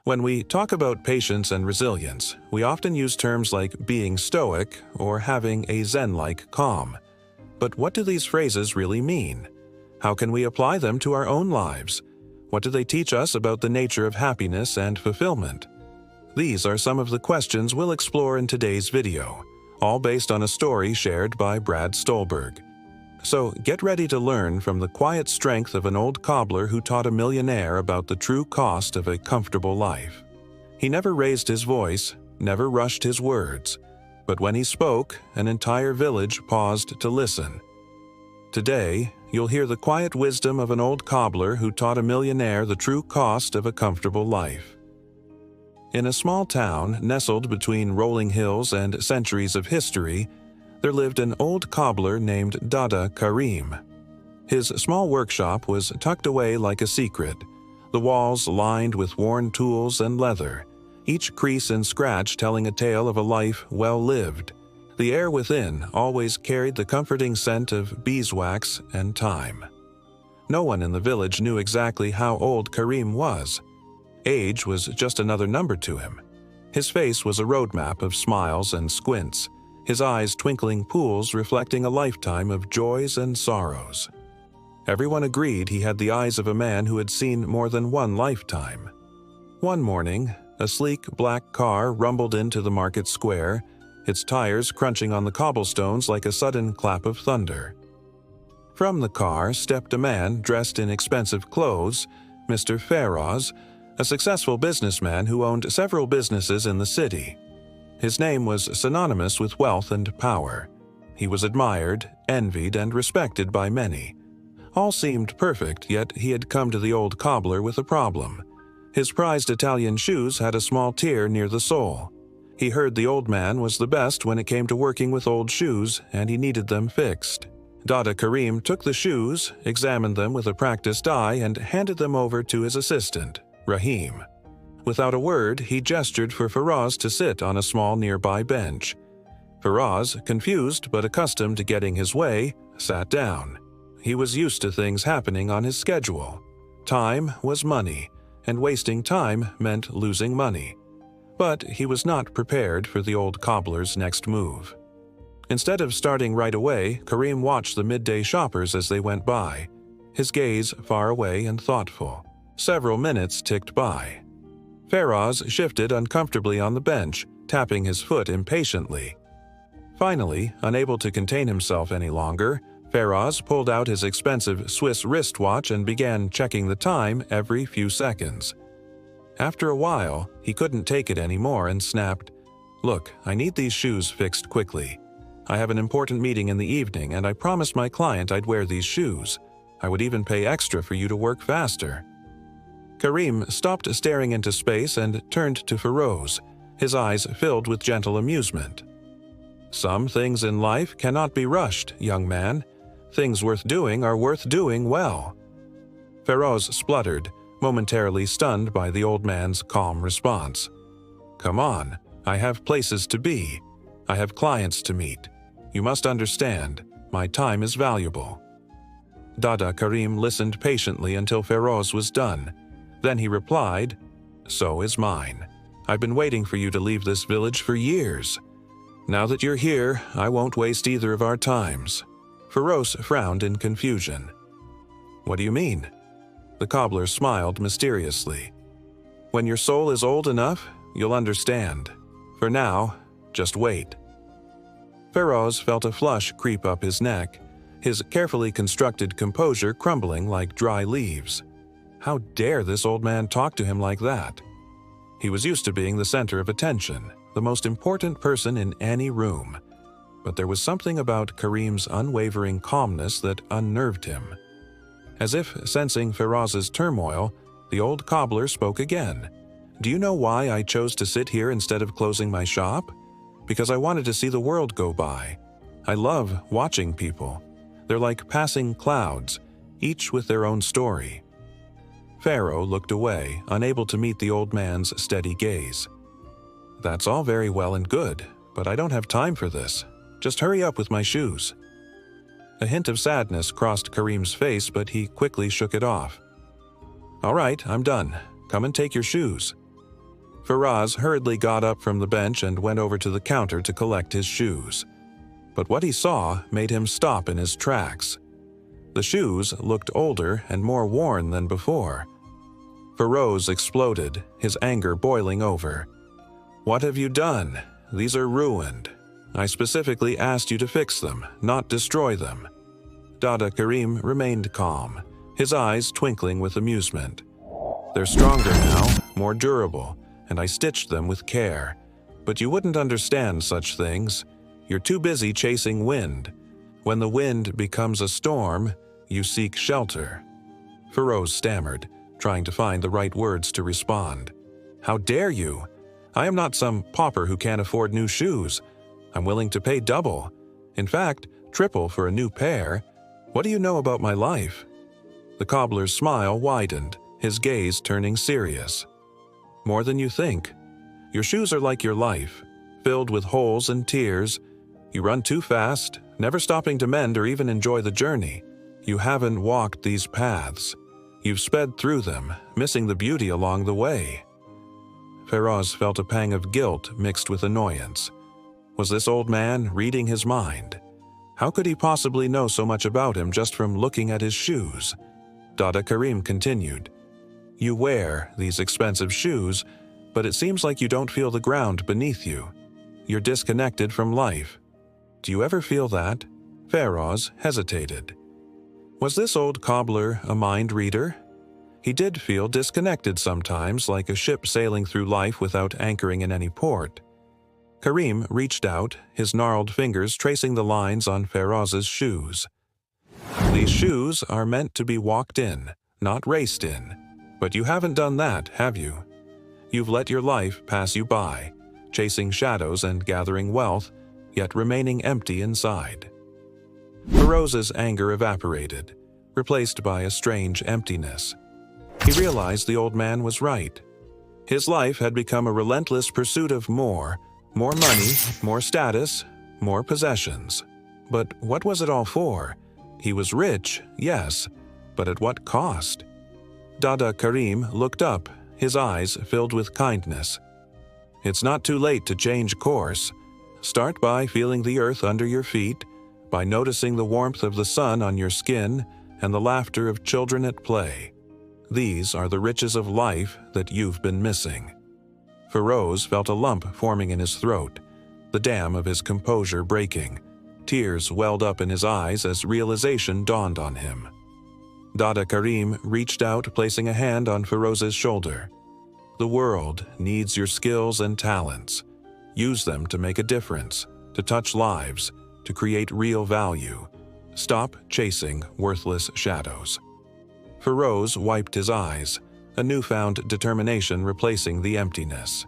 When we talk about patience and resilience, we often use terms like being stoic or having a Zen-like calm. But what do these phrases really mean? How can we apply them to our own lives? What do they teach us about the nature of happiness and fulfillment? These are some of the questions we'll explore in today's video, all based on a story shared by Brad Stolberg. So get ready to learn from the quiet strength of an old cobbler who taught a millionaire about the true cost of a comfortable life. He never raised his voice, never rushed his words, but when he spoke, an entire village paused to listen. Today, you'll hear the quiet wisdom of an old cobbler who taught a millionaire the true cost of a comfortable life. In a small town nestled between rolling hills and centuries of history, there lived an old cobbler named Dada Karim. His small workshop was tucked away like a secret, the walls lined with worn tools and leather, each crease and scratch telling a tale of a life well lived. The air within always carried the comforting scent of beeswax and thyme. No one in the village knew exactly how old Karim was. Age was just another number to him. His face was a roadmap of smiles and squints, his eyes twinkling pools reflecting a lifetime of joys and sorrows. Everyone agreed he had the eyes of a man who had seen more than one lifetime. One morning, a sleek black car rumbled into the market square, its tires crunching on the cobblestones like a sudden clap of thunder. From the car stepped a man dressed in expensive clothes, Mr. Feroz, a successful businessman who owned several businesses in the city. His name was synonymous with wealth and power. He was admired, envied, and respected by many. All seemed perfect, yet he had come to the old cobbler with a problem. His prized Italian shoes had a small tear near the sole. He heard the old man was the best when it came to working with old shoes, and he needed them fixed. Dada Karim took the shoes, examined them with a practiced eye, and handed them over to his assistant, Rahim. Without a word, he gestured for Feroz to sit on a small nearby bench. Feroz, confused but accustomed to getting his way, sat down. He was used to things happening on his schedule. Time was money, and wasting time meant losing money. But he was not prepared for the old cobbler's next move. Instead of starting right away, Karim watched the midday shoppers as they went by, his gaze far away and thoughtful. Several minutes ticked by. Feroz shifted uncomfortably on the bench, tapping his foot impatiently. Finally, unable to contain himself any longer, Feroz pulled out his expensive Swiss wristwatch and began checking the time every few seconds. After a while, he couldn't take it anymore and snapped, "Look, I need these shoes fixed quickly. I have an important meeting in the evening and I promised my client I'd wear these shoes. I would even pay extra for you to work faster." Karim stopped staring into space and turned to Feroz, his eyes filled with gentle amusement. "Some things in life cannot be rushed, young man. Things worth doing are worth doing well." Feroz spluttered, momentarily stunned by the old man's calm response. "Come on, I have places to be. I have clients to meet. You must understand, my time is valuable." Dada Karim listened patiently until Feroz was done. Then he replied, "So is mine. I've been waiting for you to leave this village for years. Now that you're here, I won't waste either of our times." Feroz frowned in confusion. "What do you mean?" The cobbler smiled mysteriously. "When your soul is old enough, you'll understand. For now, just wait." Feroz felt a flush creep up his neck, his carefully constructed composure crumbling like dry leaves. How dare this old man talk to him like that? He was used to being the center of attention, the most important person in any room. But there was something about Karim's unwavering calmness that unnerved him. As if sensing Feroz's turmoil, the old cobbler spoke again. "Do you know why I chose to sit here instead of closing my shop? Because I wanted to see the world go by. I love watching people. They're like passing clouds, each with their own story." Pharaoh looked away, unable to meet the old man's steady gaze. "That's all very well and good, but I don't have time for this. Just hurry up with my shoes." A hint of sadness crossed Karim's face, but he quickly shook it off. "All right, I'm done. Come and take your shoes." Faraz hurriedly got up from the bench and went over to the counter to collect his shoes. But what he saw made him stop in his tracks. The shoes looked older and more worn than before. Faraz exploded, his anger boiling over. "What have you done? These are ruined. I specifically asked you to fix them, not destroy them." Dada Karim remained calm, his eyes twinkling with amusement. "They're stronger now, more durable, and I stitched them with care. But you wouldn't understand such things. You're too busy chasing wind. When the wind becomes a storm, you seek shelter." Faraz stammered, trying to find the right words to respond. "How dare you? I am not some pauper who can't afford new shoes. I'm willing to pay double. In fact, triple for a new pair. What do you know about my life?" The cobbler's smile widened, his gaze turning serious. "More than you think. Your shoes are like your life, filled with holes and tears. You run too fast, never stopping to mend or even enjoy the journey. You haven't walked these paths. You've sped through them, missing the beauty along the way." Faraz felt a pang of guilt mixed with annoyance. Was this old man reading his mind? How could he possibly know so much about him just from looking at his shoes? Dada Karim continued, "You wear these expensive shoes, but it seems like you don't feel the ground beneath you. You're disconnected from life. Do you ever feel that?" Faraz hesitated. Was this old cobbler a mind reader? He did feel disconnected sometimes, like a ship sailing through life without anchoring in any port. Karim reached out, his gnarled fingers tracing the lines on Faraz's shoes. "These shoes are meant to be walked in, not raced in. But you haven't done that, have you? You've let your life pass you by, chasing shadows and gathering wealth, yet remaining empty inside." Faraz's anger evaporated, replaced by a strange emptiness. He realized the old man was right. His life had become a relentless pursuit of more money, more status, more possessions. But what was it all for? He was rich, yes, but at what cost? Dada Karim looked up, his eyes filled with kindness. "It's not too late to change course. Start by feeling the earth under your feet, by noticing the warmth of the sun on your skin and the laughter of children at play. These are the riches of life that you've been missing." Faraz felt a lump forming in his throat, the dam of his composure breaking. Tears welled up in his eyes as realization dawned on him. Dada Karim reached out, placing a hand on Faraz's shoulder. "The world needs your skills and talents. Use them to make a difference, to touch lives, to create real value. Stop chasing worthless shadows." Faraz wiped his eyes, a newfound determination replacing the emptiness.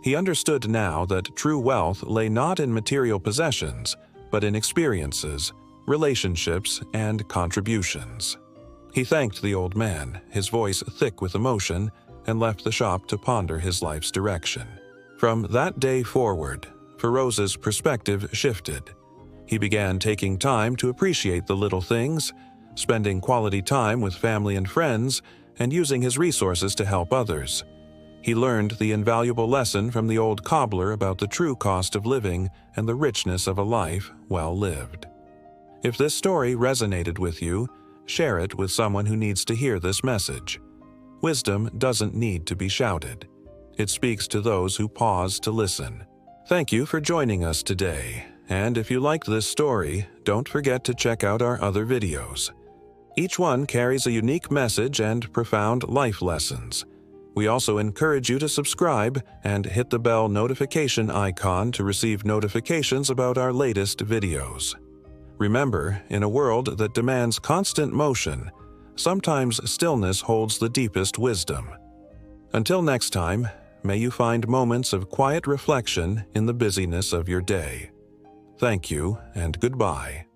He understood now that true wealth lay not in material possessions, but in experiences, relationships, and contributions. He thanked the old man, his voice thick with emotion, and left the shop to ponder his life's direction. From that day forward, Faraz's perspective shifted. He began taking time to appreciate the little things, spending quality time with family and friends, and using his resources to help others. He learned the invaluable lesson from the old cobbler about the true cost of living and the richness of a life well lived. If this story resonated with you, share it with someone who needs to hear this message. Wisdom doesn't need to be shouted. It speaks to those who pause to listen. Thank you for joining us today, and if you liked this story, don't forget to check out our other videos. Each one carries a unique message and profound life lessons. We also encourage you to subscribe and hit the bell notification icon to receive notifications about our latest videos. Remember, in a world that demands constant motion, sometimes stillness holds the deepest wisdom. Until next time, may you find moments of quiet reflection in the busyness of your day. Thank you and goodbye.